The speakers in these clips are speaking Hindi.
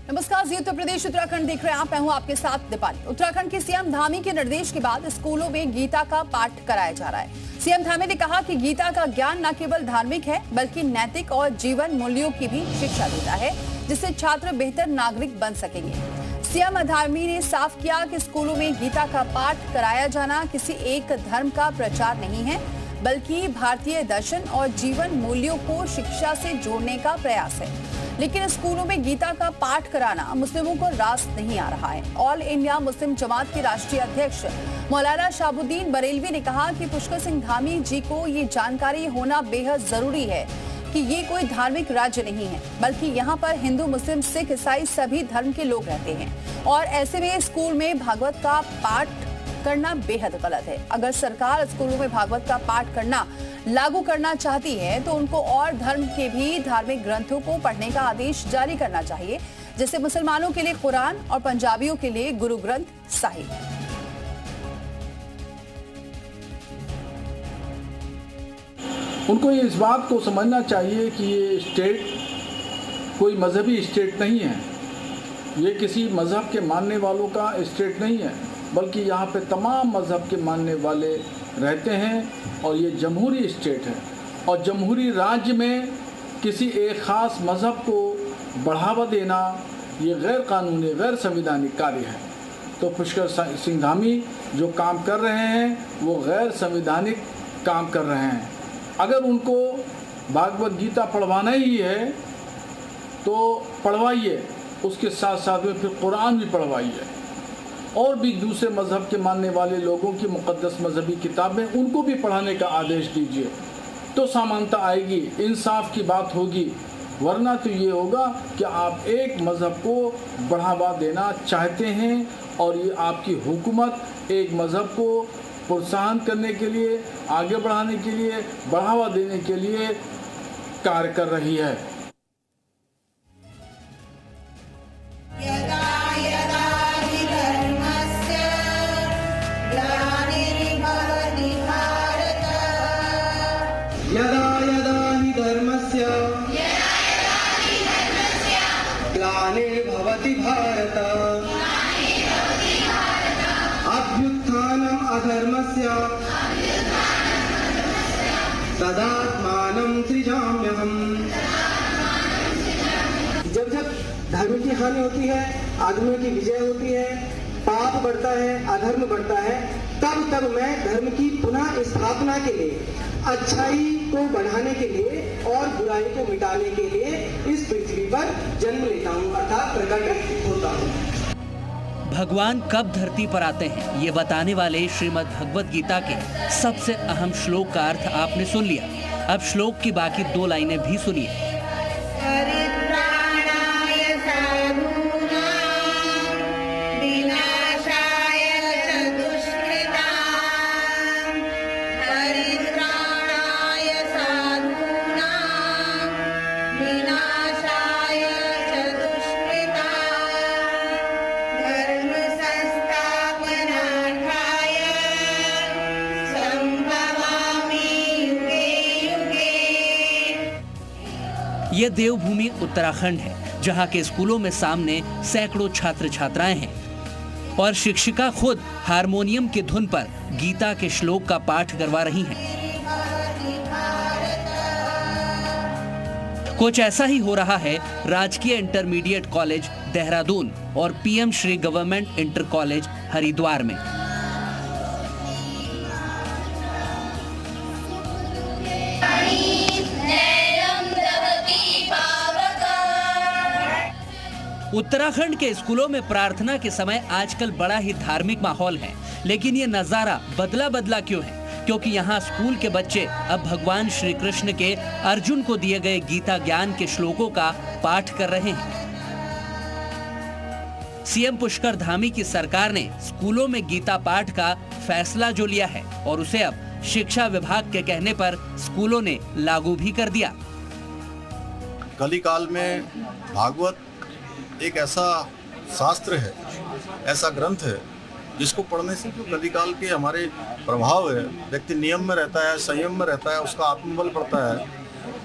नमस्कार, जी उत्तर प्रदेश उत्तराखंड देख रहे हैं आप। मैं हूं आपके साथ दीपाली। उत्तराखंड के सीएम धामी के निर्देश के बाद स्कूलों में गीता का पाठ कराया जा रहा है। सीएम धामी ने कहा कि गीता का ज्ञान न केवल धार्मिक है बल्कि नैतिक और जीवन मूल्यों की भी शिक्षा देता है, जिससे छात्र बेहतर नागरिक बन सकेंगे। सीएम धामी ने साफ किया कि स्कूलों में गीता का पाठ कराया जाना किसी एक धर्म का प्रचार नहीं है, बल्कि भारतीय दर्शन और जीवन मूल्यों को शिक्षा से जोड़ने का प्रयास है। लेकिन स्कूलों में गीता का पाठ कराना मुस्लिमों को रास नहीं आ रहा है। ऑल इंडिया मुस्लिम जमात के राष्ट्रीय अध्यक्ष मौलाना शाहबुद्दीन बरेलवी ने कहा कि पुष्कर सिंह धामी जी को ये जानकारी होना बेहद जरूरी है कि ये कोई धार्मिक राज्य नहीं है, बल्कि यहाँ पर हिंदू, मुस्लिम, सिख, ईसाई सभी धर्म के लोग रहते हैं और ऐसे में स्कूल में भागवत का पाठ करना बेहद गलत है। अगर सरकार स्कूलों में भागवत का पाठ करना लागू करना चाहती है तो उनको और धर्म के भी धार्मिक ग्रंथों को पढ़ने का आदेश जारी करना चाहिए, जैसे मुसलमानों के लिए कुरान और पंजाबियों के लिए गुरु ग्रंथ साहिब। उनको ये इस बात को समझना चाहिए कि ये स्टेट कोई मजहबी स्टेट नहीं है, ये किसी मजहब के मानने वालों का स्टेट नहीं है, बल्कि यहाँ पे तमाम मजहब के मानने वाले रहते हैं और ये जमहूरी स्टेट है। और जमहूरी राज्य में किसी एक ख़ास मजहब को बढ़ावा देना ये गैर कानूनी, गैर संवैधानिक कार्य है। तो पुष्कर सिंह धामी जो काम कर रहे हैं वो गैर संवैधानिक काम कर रहे हैं। अगर उनको भागवत गीता पढ़वाना ही है तो पढ़वाइए, उसके साथ साथ में फिर कुरान भी पढ़वाइए और भी दूसरे मज़हब के मानने वाले लोगों की मुक़द्दस मजहबी किताबें उनको भी पढ़ाने का आदेश दीजिए, तो समानता आएगी, इंसाफ की बात होगी। वरना तो ये होगा कि आप एक मज़हब को बढ़ावा देना चाहते हैं और ये आपकी हुकूमत एक मज़हब को प्रोत्साहन करने के लिए, आगे बढ़ाने के लिए, बढ़ावा देने के लिए कार्य कर रही है। यदा यदा हि धर्मस्य ग्लानिर्भवति भारत अभ्युत्थानम् अधर्मस्य तदात्मानं सृजाम्यहम्। जब जब धर्म की हानि होती है, अधर्म की विजय होती है, पाप बढ़ता है, अधर्म बढ़ता है, तब तब मैं धर्म की पुनः स्थापना के लिए, अच्छाई को बढ़ाने के लिए और बुराई को मिटाने के लिए इस पृथ्वी पर जन्म लेता हूँ, अर्थात प्रकट होता हूँ। भगवान कब धरती पर आते हैं ये बताने वाले श्रीमद् भगवत गीता के सबसे अहम श्लोक का अर्थ आपने सुन लिया। अब श्लोक की बाकी 2 लाइनें भी सुनिए। ये देवभूमि उत्तराखंड है, जहाँ के स्कूलों में सामने सैकड़ों छात्र छात्राएं हैं और शिक्षिका खुद हारमोनियम की धुन पर गीता के श्लोक का पाठ करवा रही हैं। कुछ ऐसा ही हो रहा है राजकीय इंटरमीडिएट कॉलेज देहरादून और PM Shri government inter college Haridwar में। उत्तराखंड के स्कूलों में प्रार्थना के समय आजकल बड़ा ही धार्मिक माहौल है, लेकिन ये नजारा बदला बदला क्यों है? क्योंकि यहाँ स्कूल के बच्चे अब भगवान श्री कृष्ण के अर्जुन को दिए गए गीता ज्ञान के श्लोकों का पाठ कर रहे हैं। सीएम पुष्कर धामी की सरकार ने स्कूलों में गीता पाठ का फैसला जो लिया है और उसे अब शिक्षा विभाग के कहने पर स्कूलों ने लागू भी कर दिया। कलिकाल में भागवत एक ऐसा शास्त्र है, ऐसा ग्रंथ है जिसको पढ़ने से जो कलिकाल के हमारे प्रभाव है, व्यक्ति नियम में रहता है, संयम में रहता है, उसका आत्मबल बढ़ता है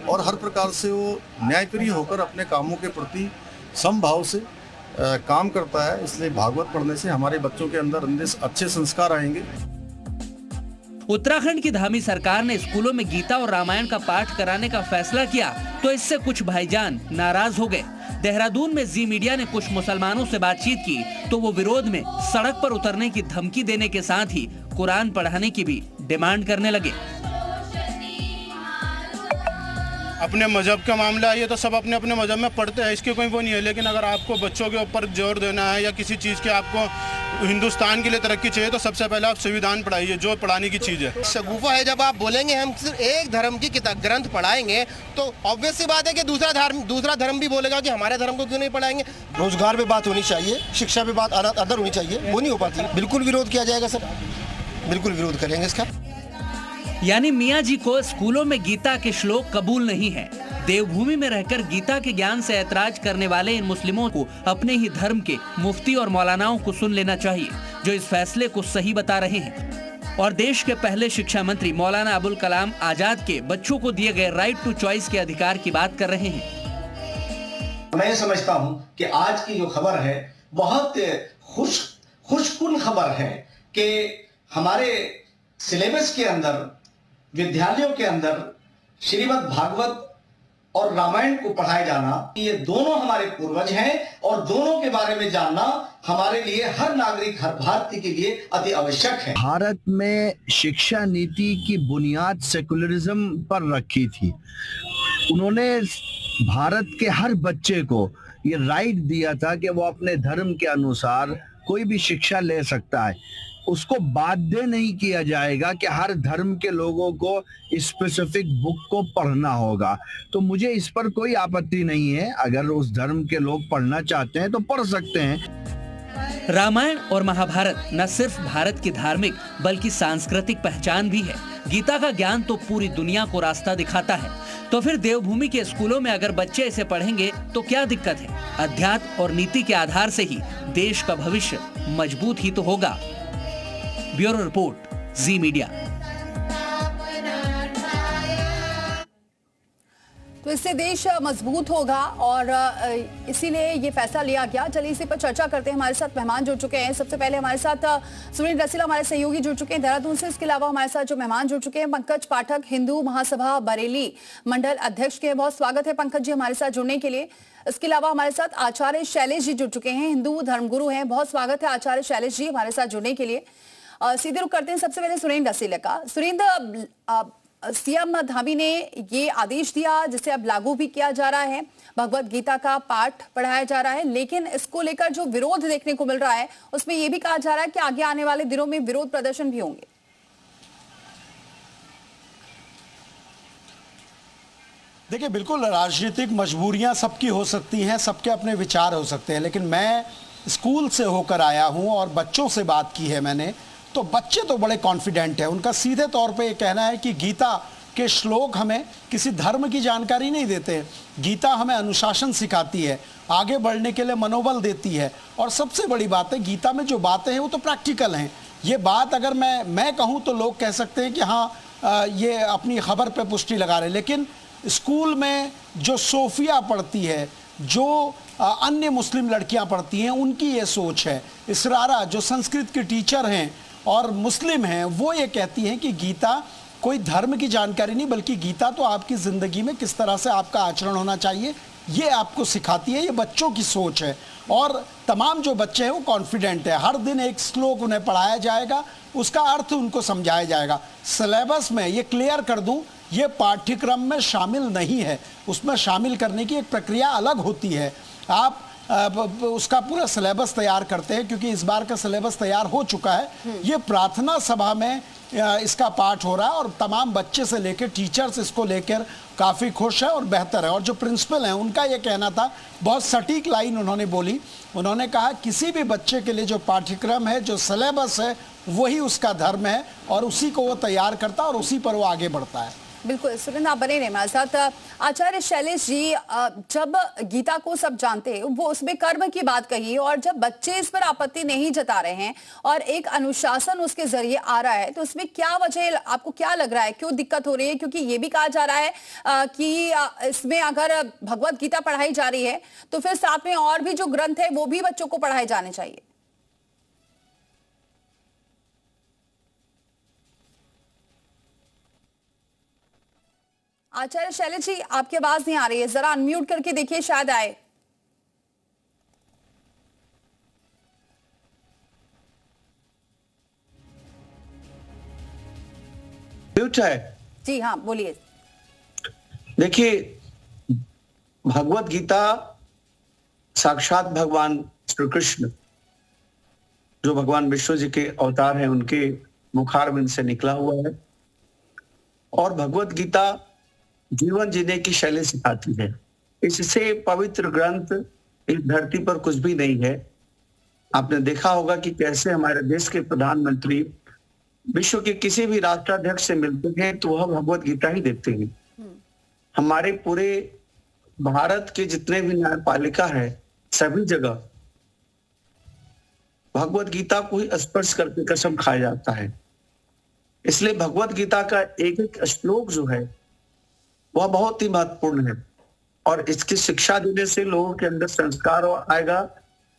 और हर प्रकार से वो न्यायप्रिय होकर अपने कामों के प्रति समभाव से काम करता है। इसलिए भागवत पढ़ने से हमारे बच्चों के अंदर अच्छे संस्कार आएंगे। उत्तराखंड की धामी सरकार ने स्कूलों में गीता और रामायण का पाठ कराने का फैसला किया तो इससे कुछ भाईजान नाराज हो गए। देहरादून में जी मीडिया ने कुछ मुसलमानों से बातचीत की तो वो विरोध में सड़क पर उतरने की धमकी देने के साथ ही कुरान पढ़ाने की भी डिमांड करने लगे। अपने मजहब का मामला है, ये तो सब अपने अपने मजहब में पढ़ते हैं, इसकी कोई वो नहीं है। लेकिन अगर आपको बच्चों के ऊपर जोर देना है या किसी चीज़ के आपको हिंदुस्तान के लिए तरक्की चाहिए तो सबसे पहले आप संविधान पढ़ाइए, जो पढ़ाने की चीज़ है। शगुफा है जब आप बोलेंगे हम सिर्फ एक धर्म की किताब ग्रंथ पढ़ाएंगे तो ऑब्वियस सी बात है कि दूसरा धर्म भी बोलेगा कि हमारे धर्म को क्यों नहीं पढ़ाएंगे। रोजगार पे बात होनी चाहिए, शिक्षा पे बात अदर होनी चाहिए, वो नहीं हो पाती। बिल्कुल विरोध किया जाएगा सर, बिल्कुल विरोध करेंगे इसका। यानी मियाँ जी को स्कूलों में गीता के श्लोक कबूल नहीं है। देवभूमि में रहकर गीता के ज्ञान से ऐतराज करने वाले इन मुस्लिमों को अपने ही धर्म के मुफ्ती और मौलानाओं को सुन लेना चाहिए, जो इस फैसले को सही बता रहे हैं और देश के पहले शिक्षा मंत्री मौलाना अबुल कलाम आजाद के बच्चों को दिए गए राइट टू चॉइस के अधिकार की बात कर रहे हैं। मैं समझता हूं कि आज की जो खबर है बहुत खुशकुन खबर है कि हमारे सिलेबस के अंदर, विद्यालयों के अंदर श्रीमद् भागवत और रामायण को पढ़ाया जाना, ये दोनों हमारे पूर्वज हैं और दोनों के बारे में जानना हमारे लिए, हर नागरिक, हर भारतीय के लिए अति आवश्यक है। भारत में शिक्षा नीति की बुनियाद सेकुलरिज्म पर रखी थी। उन्होंने भारत के हर बच्चे को ये राइट दिया था कि वो अपने धर्म के अनुसार कोई भी शिक्षा ले सकता है। उसको बाध्य नहीं किया जाएगा कि हर धर्म के लोगों को स्पेसिफिक बुक को पढ़ना होगा। तो मुझे इस पर कोई आपत्ति नहीं है, अगर उस धर्म के लोग पढ़ना चाहते हैं तो पढ़ सकते हैं। रामायण और महाभारत न सिर्फ भारत की धार्मिक बल्कि सांस्कृतिक पहचान भी है। गीता का ज्ञान तो पूरी दुनिया को रास्ता दिखाता है। तो फिर देवभूमि के स्कूलों में अगर बच्चे इसे पढ़ेंगे तो क्या दिक्कत है? अध्यात्म और नीति के आधार से ही देश का भविष्य मजबूत ही तो होगा। ब्यूरो रिपोर्ट, जी मीडिया। तो इससे देश मजबूत होगा और इसीलिए ये फैसला लिया गया। चलिए इसी पर चर्चा करते हैं। हमारे साथ मेहमान जुड़ चुके हैं। सबसे पहले हमारे साथ सुरेंद्र रसीला हमारे सहयोगी जुड़ चुके हैं देहरादून से। इसके अलावा हमारे साथ जो मेहमान जुड़ चुके हैं, पंकज पाठक, हिंदू महासभा बरेली मंडल अध्यक्ष के। बहुत स्वागत है पंकज जी हमारे साथ जुड़ने के लिए। इसके अलावा हमारे साथ आचार्य शैलेश जी जुड़ चुके हैं, हिंदू धर्मगुरु हैं। बहुत स्वागत है आचार्य शैलेश जी हमारे साथ जुड़ने के लिए। सीधे रुख करते हैं सबसे पहले सुरेंद्र रसीला का। सुरेंद्र, सीएम धामी ने ये आदेश दिया जिसे अब लागू भी किया जा रहा है, भगवत गीता का पाठ पढ़ाया जा रहा है, लेकिन इसको लेकर जो विरोध देखने को मिल रहा है उसमें यह भी कहा जा रहा है कि आगे आने वाले दिनों में विरोध प्रदर्शन भी होंगे। देखिए, बिल्कुल राजनीतिक मजबूरियां सबकी हो सकती हैं, सबके अपने विचार हो सकते हैं, लेकिन मैं स्कूल से होकर आया हूं और बच्चों से बात की है मैंने, तो बच्चे तो बड़े कॉन्फिडेंट हैं। उनका सीधे तौर पे ये कहना है कि गीता के श्लोक हमें किसी धर्म की जानकारी नहीं देते हैं। गीता हमें अनुशासन सिखाती है, आगे बढ़ने के लिए मनोबल देती है, और सबसे बड़ी बात है गीता में जो बातें हैं वो तो प्रैक्टिकल हैं। ये बात अगर मैं कहूँ तो लोग कह सकते हैं कि हाँ ये अपनी खबर पे पुष्टि लगा रहे हैं, लेकिन स्कूल में जो सोफिया पढ़ती है, जो अन्य मुस्लिम लड़कियां पढ़ती हैं, उनकी ये सोच है। इसरारा जो संस्कृत की टीचर हैं और मुस्लिम हैं, वो ये कहती हैं कि गीता कोई धर्म की जानकारी नहीं, बल्कि गीता तो आपकी ज़िंदगी में किस तरह से आपका आचरण होना चाहिए ये आपको सिखाती है। ये बच्चों की सोच है और तमाम जो बच्चे हैं वो कॉन्फिडेंट है। हर दिन एक श्लोक उन्हें पढ़ाया जाएगा, उसका अर्थ उनको समझाया जाएगा। सिलेबस में ये क्लियर कर दूं, ये पाठ्यक्रम में शामिल नहीं है। उसमें शामिल करने की एक प्रक्रिया अलग होती है। आप उसका पूरा सिलेबस तैयार करते हैं, क्योंकि इस बार का सिलेबस तैयार हो चुका है। ये प्रार्थना सभा में इसका पाठ हो रहा है और तमाम बच्चे से लेकर टीचर्स इसको लेकर काफ़ी खुश है और बेहतर है। और जो प्रिंसिपल हैं उनका ये कहना था, बहुत सटीक लाइन उन्होंने बोली, उन्होंने कहा किसी भी बच्चे के लिए जो पाठ्यक्रम है, जो सिलेबस है, वही उसका धर्म है और उसी को वो तैयार करता है और उसी पर वो आगे बढ़ता है। बिल्कुल सुरेंद्र, आप बने रहे हमारे साथ। आचार्य शैलेश जी, जब गीता को सब जानते हैं, वो उसमें कर्म की बात कही, और जब बच्चे इस पर आपत्ति नहीं जता रहे हैं और एक अनुशासन उसके जरिए आ रहा है, तो उसमें क्या वजह, आपको क्या लग रहा है, क्यों दिक्कत हो रही है? क्योंकि ये भी कहा जा रहा है कि इसमें अगर भगवत गीता पढ़ाई जा रही है तो फिर साथ में और भी जो ग्रंथ है वो भी बच्चों को पढ़ाए जाने चाहिए। आचार्य शैलेश जी, आपकी आवाज नहीं आ रही है, जरा अनम्यूट करके देखिए, शायद आए। म्यूट है जी हाँ, बोलिए। देखिए, भगवत गीता साक्षात भगवान श्री कृष्ण, जो भगवान विष्णु जी के अवतार हैं, उनके मुखारविंद से निकला हुआ है। और भगवत गीता जीवन जीने की शैली सिखाती है। इससे पवित्र ग्रंथ इस धरती पर कुछ भी नहीं है। आपने देखा होगा कि कैसे हमारे देश के प्रधानमंत्री विश्व के किसी भी राष्ट्राध्यक्ष से मिलते हैं तो वह भगवत गीता ही देते हैं। हमारे पूरे भारत के जितने भी न्यायपालिका है, सभी जगह भगवत गीता को ही स्पर्श करके कसम खाया जाता है। इसलिए भगवत गीता का एक एक श्लोक जो है वह बहुत ही महत्वपूर्ण है, और इसकी शिक्षा देने से लोगों के अंदर संस्कार आएगा,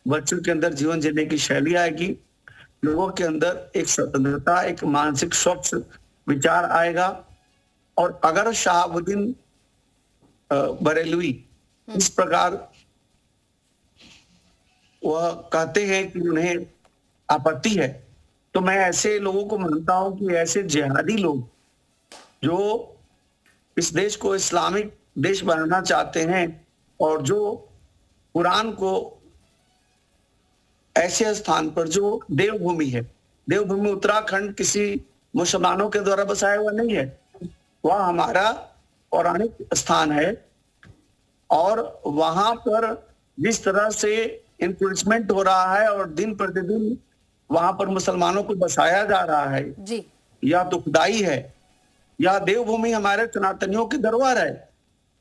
बच्चों के अंदर जीवन जीने की शैली आएगी, लोगों के अंदर एक स्वतंत्रता, एक मानसिक स्वच्छ विचार आएगा। और अगर शहाबुद्दीन बरेलवी इस प्रकार वह कहते हैं कि उन्हें आपत्ति है, तो मैं ऐसे लोगों को मानता हूं कि ऐसे जिहादी लोग जो इस देश को इस्लामिक देश बनाना चाहते हैं और जो कुरान को ऐसे स्थान पर, जो देवभूमि है, देवभूमि उत्तराखंड किसी मुसलमानों के द्वारा बसाया हुआ नहीं है, वह हमारा पौराणिक स्थान है। और वहां पर जिस तरह से इंक्रीजमेंट हो रहा है और दिन प्रतिदिन वहां पर मुसलमानों को बसाया जा रहा है जी, या दुखदाई है। यह देवभूमि हमारे सनातनियों की धरोहर है,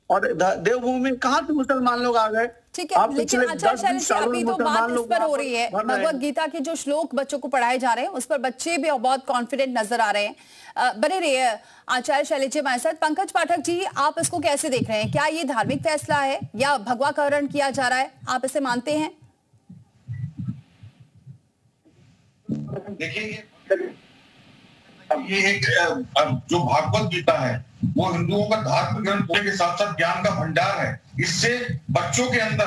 और देवभूमि में कहां से मुसलमान लोग आ गए? ठीक है, लेकिन आचार्य शैलेश जी, अभी तो बात इस पर हो रही है, भगवत गीता के जो श्लोक बच्चों को पढ़ाए जा रहे हैं उस पर बच्चे भी बहुत कॉन्फिडेंट नजर आ रहे हैं। बने रहिए आचार्य शैलेश जी हमारे साथ। पंकज पाठक जी, आप इसको कैसे देख रहे हैं? क्या ये धार्मिक फैसला है या भगवाकरण किया जा रहा है? आप इसे मानते हैं? देखिए, ये एक जो भागवत गीता है वो हिंदुओं का धार्मिक ग्रंथ होने के साथ साथ ज्ञान का भंडार है। इससे बच्चों के अंदर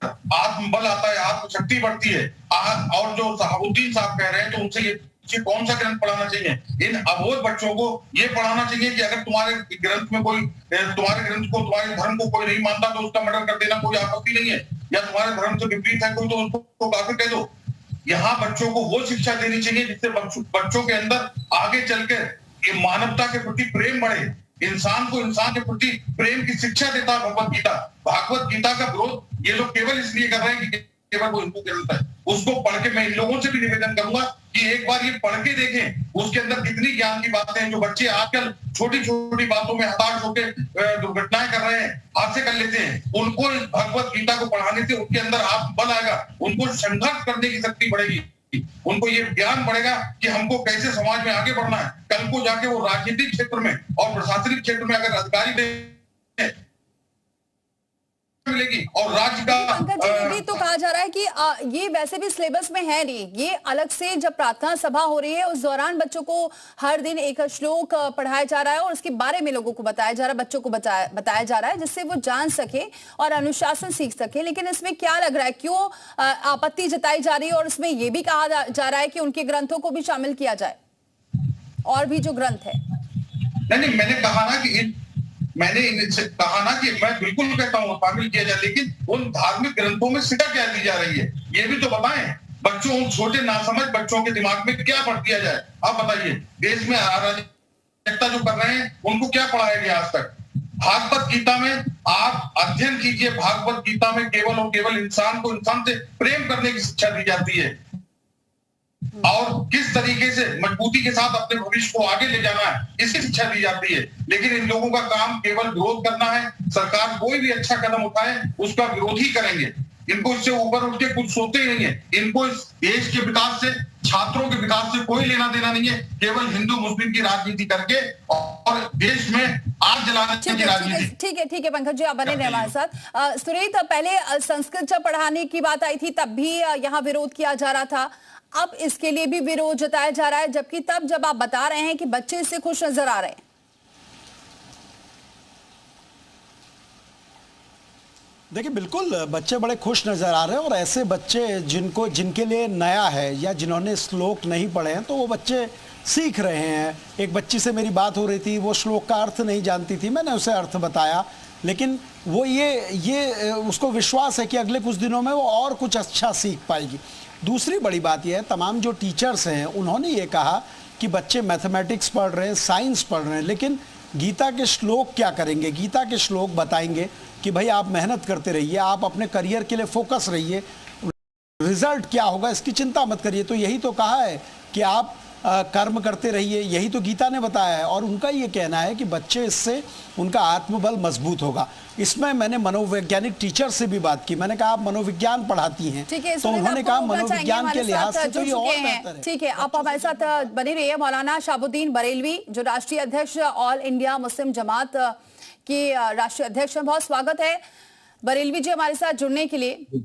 आत्मबल आता है, आत्मशक्ति बढ़ती है। और जो शहाबुद्दीन साहब कह रहे हैं, तो उनसे ये कौन सा ग्रंथ पढ़ाना चाहिए? इन अबोध बच्चों को ये पढ़ाना चाहिए कि अगर तुम्हारे ग्रंथ में कोई, तुम्हारे ग्रंथ को, तुम्हारे धर्म को कोई नहीं मानता तो उसका मर्डर कर देना कोई आपत्ति नहीं है, या तुम्हारे धर्म से विपरीत है कोई तो उसको काफी कह दो। यहाँ बच्चों को वो शिक्षा देनी चाहिए जिससे बच्चों के अंदर आगे चलकर मानवता के प्रति प्रेम बढ़े, इंसान को इंसान के प्रति प्रेम की शिक्षा देता है भगवत गीता। भागवत गीता का विरोध ये लोग केवल इसलिए कर रहे हैं कि केवल वो हिंदू ग्रंथ है। उसको पढ़ के मैं इन लोगों से भी निवेदन करूंगा कि एक बार ये पढ़ के देखें, उसके अंदर कितनी ज्ञान की बातें हैं। जो बच्चे आजकल छोटी छोटी बातों में हताश होकर दुर्घटनाएं कर रहे हैं, हादसे कर लेते हैं, उनको भगवत गीता को पढ़ाने से उनके अंदर आत्मबल आएगा, उनको संघर्ष करने की शक्ति बढ़ेगी, उनको ये ज्ञान बढ़ेगा कि हमको कैसे समाज में आगे बढ़ना है। कल को जाके वो राजनीतिक क्षेत्र में और प्रशासनिक क्षेत्र में अगर अधिकारी मिलेगी और राज्य का पंकज जी, ये भी तो कहा जा रहा है कि ये वैसे भी सिलेबस में है नहीं, ये अलग से जब प्रार्थना सभा हो रही है उस दौरान बच्चों को हर दिन एक श्लोक पढ़ाया जा रहा है और उसके बारे में लोगों को बताया जा रहा है, बच्चों को बताया जा रहा है, जिससे वो जान सके और अनुशासन सीख सके। लेकिन इसमें क्या लग रहा है, क्यों आपत्ति जताई जा रही है? और इसमें ये भी कहा जा रहा है कि उनके ग्रंथों को भी शामिल किया जाए, और भी जो ग्रंथ है। नहीं, मैंने कहा ना कि मैं बिल्कुल कहता हूँ शामिल किया जाए, लेकिन उन धार्मिक ग्रंथों में शिक्षा क्या दी जा रही है ये भी तो बताएं। बच्चों, उन छोटे नासमझ बच्चों के दिमाग में क्या पढ़ दिया जाए? आप बताइए, देश में अराजकता जो कर रहे हैं उनको क्या पढ़ाया गया आज तक? भागवत गीता में आप अध्ययन कीजिए, भागवत गीता में केवल और केवल इंसान को इंसान से प्रेम करने की शिक्षा दी जाती है। और किस तरीके से मजबूती के साथ अपने भविष्य को आगे ले जाना है, इसकी शिक्षा दी जाती है। लेकिन इन लोगों का काम केवल विरोध करना है। सरकार कोई भी अच्छा कदम उठाए उसका विरोध ही करेंगे। इनको इससे ऊपर उठ के कुछ सोचते ही नहीं है। इनको इस देश के विकास से, छात्रों के विकास से कोई लेना देना नहीं है। केवल हिंदू मुस्लिम की राजनीति करके और देश में आग जलाने की राजनीति। ठीक है पंकज जी, आप बने रहे हमारे साथ। सुरेश, पहले संस्कृत जब पढ़ाने की बात आई थी तब भी यहाँ विरोध किया जा रहा था, अब इसके लिए भी विरोध जताया जा रहा है, जबकि तब जब आप बता रहे हैं कि बच्चे इससे खुश नजर आ रहे हैं। देखिए बिल्कुल बच्चे बड़े खुश नज़र आ रहे हैं, और ऐसे बच्चे जिनके लिए नया है या जिन्होंने श्लोक नहीं पढ़े हैं तो वो बच्चे सीख रहे हैं। एक बच्ची से मेरी बात हो रही थी, वो श्लोक का अर्थ नहीं जानती थी, मैंने उसे अर्थ बताया, लेकिन वो ये उसको विश्वास है कि अगले कुछ दिनों में वो और कुछ अच्छा सीख पाएगी। दूसरी बड़ी बात यह है, तमाम जो टीचर्स हैं उन्होंने ये कहा कि बच्चे मैथमेटिक्स पढ़ रहे हैं, साइंस पढ़ रहे हैं, लेकिन गीता के श्लोक क्या करेंगे? गीता के श्लोक बताएंगे कि भाई आप मेहनत करते रहिए, आप अपने करियर के लिए फोकस रहिए, रिजल्ट क्या होगा इसकी चिंता मत करिए। तो यही तो कहा है कि आप कर्म करते रहिए, यही तो गीता ने बताया है। और उनका ये कहना है कि बच्चे इससे उनका आत्मबल मजबूत होगा। इसमें मैंने मनोवैज्ञानिक टीचर से भी बात की, मैंने कहा आप मनोविज्ञान पढ़ाती हैं, तो उन्होंने कहा मनोविज्ञान के लिहाज से तो ये और बेहतर है। ठीक है, आप हमारे साथ बने रहिए। मौलाना शहाबुद्दीन बरेलवी, जो राष्ट्रीय अध्यक्ष ऑल इंडिया मुस्लिम जमात के राष्ट्रीय अध्यक्ष हैं, बहुत स्वागत है बरेलवी जी हमारे साथ जुड़ने के लिए।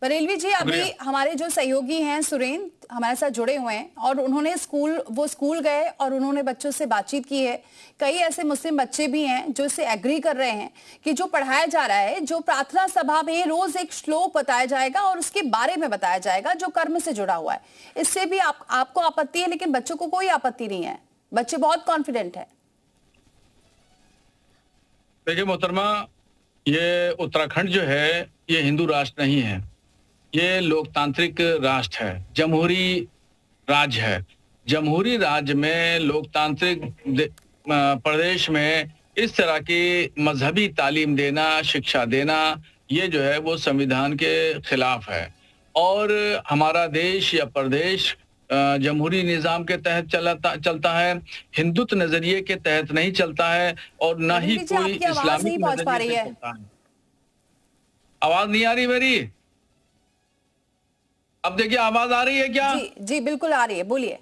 बरेलवी जी, अभी हमारे जो सहयोगी हैं सुरेंद्र हमारे साथ जुड़े हुए हैं, और उन्होंने स्कूल गए और उन्होंने बच्चों से बातचीत की है। कई ऐसे मुस्लिम बच्चे भी हैं जो इससे एग्री कर रहे हैं कि जो पढ़ाया जा रहा है, जो प्रार्थना सभा में रोज एक श्लोक बताया जाएगा और उसके बारे में बताया जाएगा जो कर्म से जुड़ा हुआ है, इससे भी आपको आपत्ति है, लेकिन बच्चों को कोई आपत्ति नहीं है, बच्चे बहुत कॉन्फिडेंट है। देखिए मोहतरमा, ये उत्तराखंड जो है ये हिंदू राष्ट्र नहीं है, ये लोकतांत्रिक राष्ट्र है, जमहूरी राज्य है। जमहूरी राज्य में लोकतांत्रिक प्रदेश में इस तरह की मजहबी तालीम देना, शिक्षा देना, ये जो है वो संविधान के खिलाफ है। और हमारा देश या प्रदेश जमहूरी निज़ाम के तहत चलता है, हिंदुत्व नजरिए के तहत नहीं चलता है, और न ही कोई इस्लामिक नजरिए से चलता है। आवाज नहीं आ रही मेरी? अब देखिए आवाज आ रही है क्या? जी बिल्कुल आ रही है, बोलिए।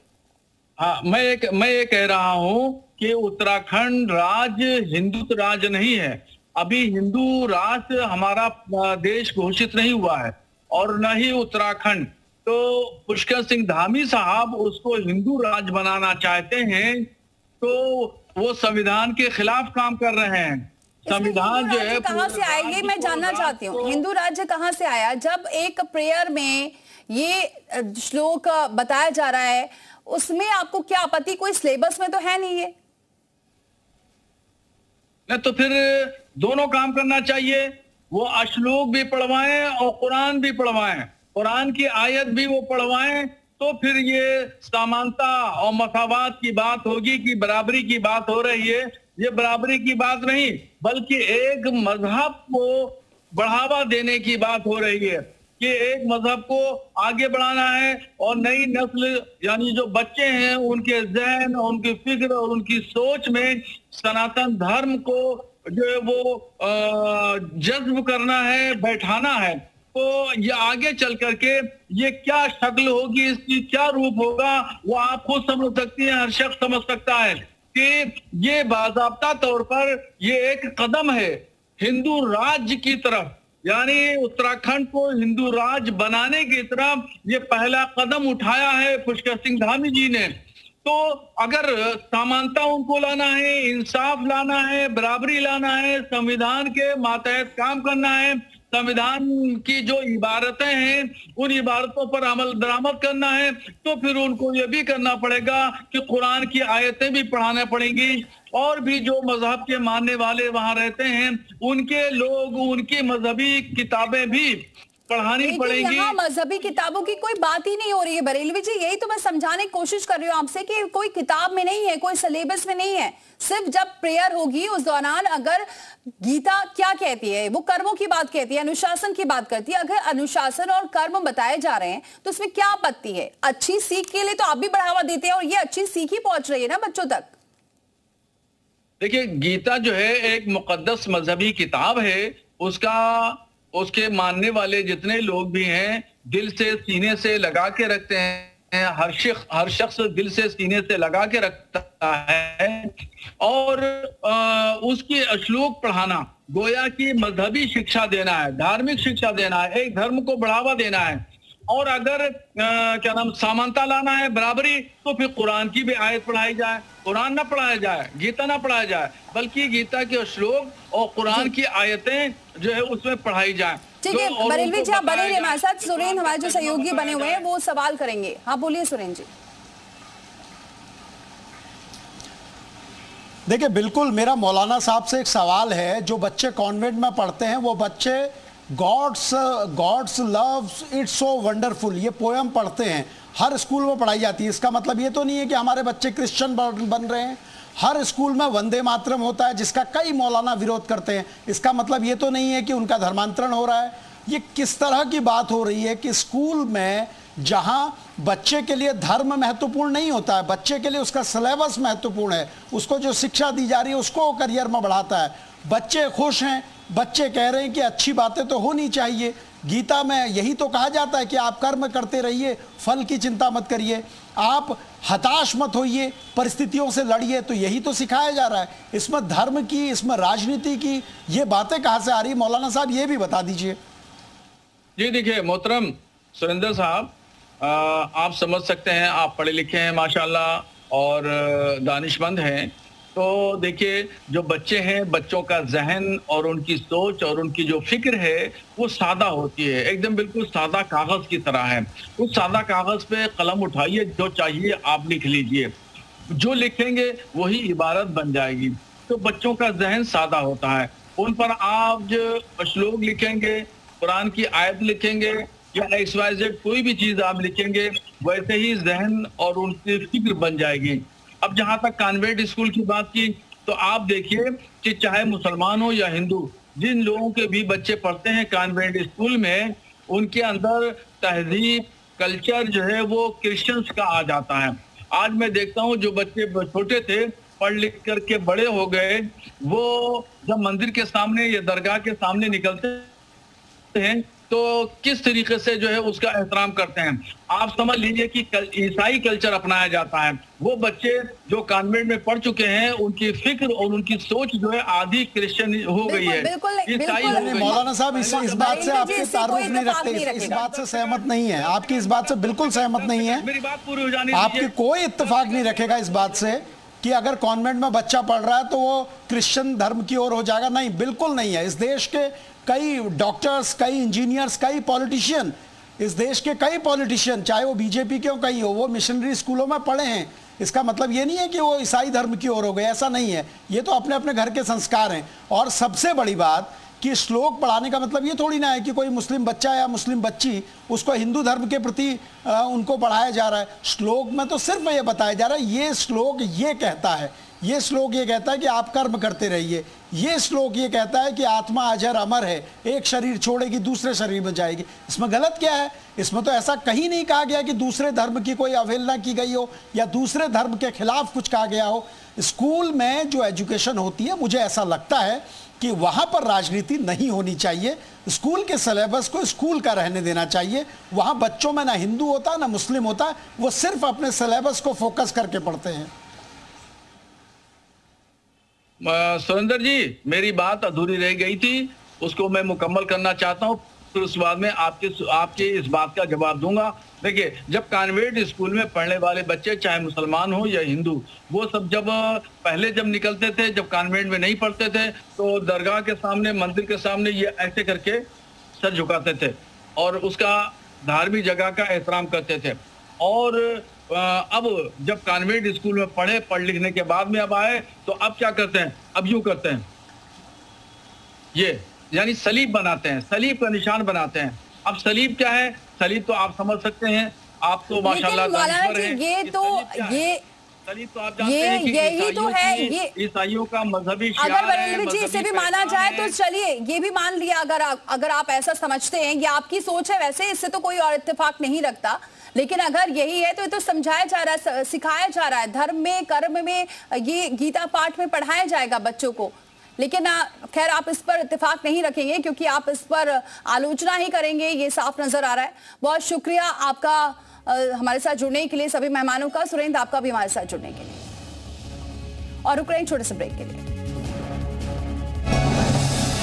हाँ, मैं ये कह रहा हूं कि उत्तराखंड राज्य हिंदुत्व राज्य नहीं है। अभी हिंदू राष्ट्र हमारा देश घोषित नहीं हुआ है, और न ही उत्तराखंड। तो पुष्कर सिंह धामी साहब उसको हिंदू राज्य बनाना चाहते हैं, तो वो संविधान के खिलाफ काम कर रहे हैं। संविधान जो है कहां से आया, ये मैं जानना चाहती हूँ। हिंदू राज्य कहां से आया? जब एक प्रेयर में ये श्लोक बताया जा रहा है, उसमें आपको क्या आपत्ति? कोई सिलेबस में तो है नहीं ये। नहीं तो फिर दोनों काम करना चाहिए, वो अश्लोक भी पढ़वाएं और कुरान भी पढ़वाएं, कुरान की आयत भी वो पढ़वाएं, तो फिर ये समानता और मसावात की बात होगी कि बराबरी की बात हो रही है। ये बराबरी की बात नहीं, बल्कि एक मजहब को बढ़ावा देने की बात हो रही है कि एक मजहब को आगे बढ़ाना है, और नई नस्ल यानी जो बच्चे हैं उनके जहन, उनकी फिक्र और उनकी सोच में सनातन धर्म को जो है वो जज्ब करना है, बैठाना है। तो ये आगे चल करके ये क्या शक्ल होगी, इसकी क्या रूप होगा, वो आप खुद समझ सकती हैं, हर शख्स समझ सकता है कि ये बाज़ाब्ता तौर पर ये एक कदम है हिंदू राज्य की तरफ, यानी उत्तराखंड को हिंदू राज्य बनाने की तरफ ये पहला कदम उठाया है पुष्कर सिंह धामी जी ने। तो अगर समानता उनको लाना है, इंसाफ लाना है, बराबरी लाना है, संविधान के मातहत काम करना है, संविधान की जो इबारतें हैं उन इबारतों पर अमल दरामद करना है, तो फिर उनको ये भी करना पड़ेगा कि कुरान की आयतें भी पढ़ाना पड़ेंगी, और भी जो मजहब के मानने वाले वहां रहते हैं उनके लोग, उनकी मजहबी किताबें भी पढ़ानी पड़ेंगी। यहाँ मजहबी किताबों की कोई बात ही नहीं हो रही है बरेलवी जी, यही तो मैं समझाने की कोशिश कर रही हूँ आपसे कि कोई किताब में नहीं है, कोई सिलेबस में नहीं है। सिर्फ जब प्रेयर होगी उस दौरान अगर गीता क्या कहती है, वो कर्मों की बात कहती है, अनुशासन की बात करती है। अगर अनुशासन और कर्म बताए जा रहे हैं तो उसमें क्या आपत्ति है? अच्छी सीख के लिए तो आप भी बढ़ावा देते हैं और ये अच्छी सीख ही पहुंच रही है ना बच्चों तक। देखिए, गीता जो है एक मुकद्दस मजहबी किताब है, उसके मानने वाले जितने लोग भी हैं दिल से सीने से लगा के रखते हैं, हर शख्स दिल से सीने से लगा के रखता है। और उसकी श्लोक पढ़ाना गोया की मजहबी शिक्षा देना है, धार्मिक शिक्षा देना है, एक धर्म को बढ़ावा देना है। और अगर क्या नाम समानता लाना है, बराबरी, तो फिर कुरान की भी आयत पढ़ाई जाए। कुरान ना पढ़ाया जाए, गीता ना पढ़ाया जाए, बल्कि गीता के श्लोक और कुरान की आयतें जो है उसमें पढ़ाई जाए। ठीक है बरेलवी जी, आप बने रहिए हमारे साथ। सुरेंद्र हमारे जो सहयोगी बने हुए हैं वो सवाल करेंगे। हाँ बोलिए सुरेंद्र जी। देखिए, बिल्कुल मेरा मौलाना साहब से एक सवाल है। जो बच्चे कॉन्वेंट में पढ़ते हैं वो बच्चे God's love it's so wonderful ये पोयम पढ़ते हैं, हर स्कूल में पढ़ाई जाती है। इसका मतलब ये तो नहीं है कि हमारे बच्चे क्रिश्चियन बन रहे हैं। हर स्कूल में वंदे मातरम होता है जिसका कई मौलाना विरोध करते हैं। इसका मतलब ये तो नहीं है कि उनका धर्मांतरण हो रहा है। ये किस तरह की बात हो रही है कि स्कूल में जहां बच्चे के लिए धर्म महत्वपूर्ण नहीं होता है, बच्चे के लिए उसका सिलेबस महत्वपूर्ण है, उसको जो शिक्षा दी जा रही है उसको करियर में बढ़ाता है। बच्चे खुश हैं, बच्चे कह रहे हैं कि अच्छी बातें तो होनी चाहिए। गीता में यही तो कहा जाता है कि आप कर्म करते रहिए, फल की चिंता मत करिए, आप हताश मत होइए, परिस्थितियों से लड़िए। तो यही तो सिखाया जा रहा है। इसमें धर्म की, इसमें राजनीति की ये बातें कहाँ से आ रही है? मौलाना साहब ये भी बता दीजिए। जी देखिए मोहतरम सुरेंद्र साहब, आप समझ सकते हैं, आप पढ़े लिखे हैं माशाल्लाह और दानिशमंद हैं। तो देखिए, जो बच्चे हैं, बच्चों का जहन और उनकी सोच और उनकी जो फिक्र है वो सादा होती है, एकदम बिल्कुल सादा कागज की तरह है। उस सादा कागज पे कलम उठाइए, जो चाहिए आप लिख लीजिए, जो लिखेंगे वही इबारत बन जाएगी। तो बच्चों का जहन सादा होता है, उन पर आप जो श्लोक लिखेंगे, कुरान की आयत लिखेंगे या XYZ कोई भी चीज आप लिखेंगे, वैसे ही जहन और उनकी फिक्र बन जाएगी। अब जहां तक कॉन्वेंट स्कूल की बात की, तो आप देखिए कि चाहे मुसलमान हो या हिंदू, जिन लोगों के भी बच्चे पढ़ते हैं कॉन्वेंट स्कूल में, उनके अंदर तहजीब कल्चर जो है वो क्रिश्चियंस का आ जाता है। आज मैं देखता हूँ जो बच्चे छोटे थे, पढ़ लिख करके बड़े हो गए, वो जब मंदिर के सामने या दरगाह के सामने निकलते हैं तो किस तरीके से जो है उसका एहतराम करते हैं। आप समझ लीजिए कि ईसाई कल्चर अपनाया जाता है। वो बच्चे जो कॉन्वेंट में पढ़ चुके हैं, उनकी फिक्र और उनकी सोच जो है आधी क्रिश्चियन हो गई है, ईसाई हो गई। मौलाना साहब इस बात से आपके तारुफ नहीं रखते, इस बात से सहमत नहीं है, आपकी इस बात से बिल्कुल सहमत नहीं है। मेरी बात पूरी हो जानी, आपकी कोई इत्तेफाक नहीं रखेगा इस बात से कि अगर कॉन्वेंट में बच्चा पढ़ रहा है तो वो क्रिश्चियन धर्म की ओर हो जाएगा। नहीं, बिल्कुल नहीं है। इस देश के कई डॉक्टर्स, कई इंजीनियर्स, कई पॉलिटिशियन, इस देश के कई पॉलिटिशियन, चाहे वो बीजेपी के हो कहीं हो, वो मिशनरी स्कूलों में पढ़े हैं। इसका मतलब ये नहीं है कि वो ईसाई धर्म की ओर हो गए, ऐसा नहीं है। ये तो अपने अपने घर के संस्कार हैं। और सबसे बड़ी बात कि श्लोक पढ़ाने का मतलब ये थोड़ी ना है कि कोई मुस्लिम बच्चा या मुस्लिम बच्ची उसको हिंदू धर्म के प्रति उनको पढ़ाया जा रहा है। श्लोक में तो सिर्फ ये बताया जा रहा है, ये श्लोक ये कहता है, ये श्लोक ये कहता है कि आप कर्म करते रहिए, ये श्लोक ये कहता है कि आत्मा अजर अमर है, एक शरीर छोड़ेगी दूसरे शरीर में जाएगी। इसमें गलत क्या है? इसमें तो ऐसा कहीं नहीं कहा गया कि दूसरे धर्म की कोई अवहेलना की गई हो या दूसरे धर्म के खिलाफ कुछ कहा गया हो। स्कूल में जो एजुकेशन होती है, मुझे ऐसा लगता है कि वहां पर राजनीति नहीं होनी चाहिए। स्कूल के सिलेबस को स्कूल का रहने देना चाहिए। वहां बच्चों में ना हिंदू होता ना मुस्लिम होता, वो सिर्फ अपने सिलेबस को फोकस करके पढ़ते हैं। सुरेंद्र जी, मेरी बात अधूरी रह गई थी, उसको मैं मुकम्मल करना चाहता हूँ, फिर उस बाद में आपके इस बात का जवाब दूंगा। देखिए, जब कॉन्वेंट स्कूल में पढ़ने वाले बच्चे, चाहे मुसलमान हो या हिंदू, वो सब जब पहले जब निकलते थे, जब कॉन्वेंट में नहीं पढ़ते थे, तो दरगाह के सामने, मंदिर के सामने ये ऐसे करके सर झुकाते थे और उसका धार्मिक जगह का एहतराम करते थे। और अब जब कॉन्वेंट स्कूल में पढ़े, पढ़ लिखने के बाद में अब आए, तो अब क्या करते हैं? अब यूं करते हैं, ये यानी सलीब बनाते हैं, सलीब का निशान बनाते हैं। अब सलीब क्या है? सलीब तो आप समझ सकते हैं, आप तो माशाल्लाह दानिश्वर हैं। ये तो सलीब तो आप जानते हैं कि यही तो है, ये ईसाइयों का मजहबी शिआर अगर है, बरेलवी जी इसे भी माना जाए तो चलिए ये भी मान लिया, अगर आप ऐसा समझते हैं, ये आपकी सोच है, वैसे इससे तो कोई और इत्तेफाक नहीं रखता, लेकिन अगर यही है तो ये तो समझाया जा रहा है, सिखाया जा रहा है, धर्म में कर्म में ये गीता पाठ में पढ़ाया जाएगा बच्चों को। लेकिन खैर आप इस पर इत्तेफाक नहीं रखेंगे क्योंकि आप इस पर आलोचना ही करेंगे, ये साफ नजर आ रहा है। बहुत शुक्रिया आपका हमारे साथ जुड़ने के लिए, सभी मेहमानों का। सुरेंद्र आपका भी हमारे साथ जुड़ने के लिए, और रुक रहे हैं छोटे से ब्रेक के लिए।